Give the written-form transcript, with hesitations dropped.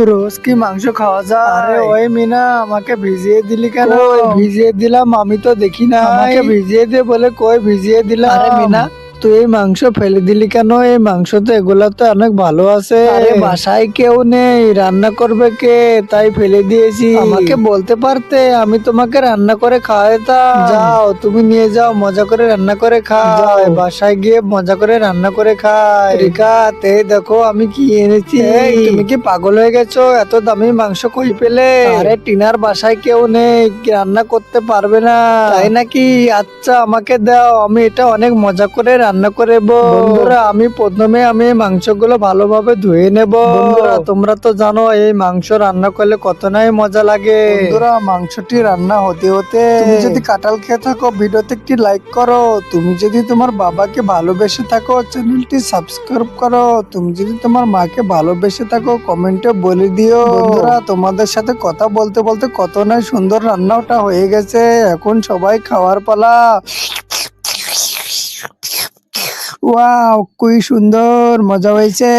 রোজ কি মাংস খাওয়া যায়? আরে ওই মিনা, আমাকে ভিজিয়ে দিলি কেন? ভিজিয়ে দিলাম, আমি তো দেখি না। আমাকে ভিজিয়ে দে বলে কই ভিজিয়ে দিলাম? আরে মিনা, তুই এই মাংস ফেলে দিলি কেন? এই মাংস তো এগুলা তো অনেক ভালো আছে। আরে বাসায় কেউ নেই, রান্না করবে কে? তাই ফেলে দিয়েছি। আমাকে বলতে পারতে, আমি তোমাকে রান্না করে খাওয়াতাম। যাও, তুমি নিয়ে যাও, মজা করে রান্না করে খাও। বাসায় গিয়ে মজা করে রান্না করে খাই। রিকাত, এই দেখো আমি কি এনেছি। এই, তুমি কি পাগল হয়ে গেছো? এত দামি মাংস কই পেলে? আরে টিনার বাসায় কেউ নেই, কি রান্না করতে পারবে না, তাই নাকি? আচ্ছা, আমাকে দাও, আমি এটা অনেক মজা করে রান্না করে বন্ধুরা, আমি প্রথমে এই মাংসগুলো ভালোভাবে ধুয়ে নেব। বন্ধুরা, তোমরা তো জানো এই মাংস রান্না করলে কত নাই মজা লাগে। বন্ধুরা, মাংসটি রান্না হতে হতে তুমি যদি কাঁঠাল খেয়ে থাকো, ভিডিওতে একটি লাইক করো। তুমি যদি তোমার বাবাকে ভালোবেসে থাকো, চ্যানেলটি সাবস্ক্রাইব করো। তুমি যদি তোমার মাকে ভালোবেসে থাকো, কমেন্টে বলে দিও। বন্ধুরা, তোমাদের সাথে কথা বলতে বলতে কত না সুন্দর রান্নাটা হয়ে গেছে। এখন সবাই খাওয়ার পালা। ওয়াও, কি সুন্দর মজা হয়েছে।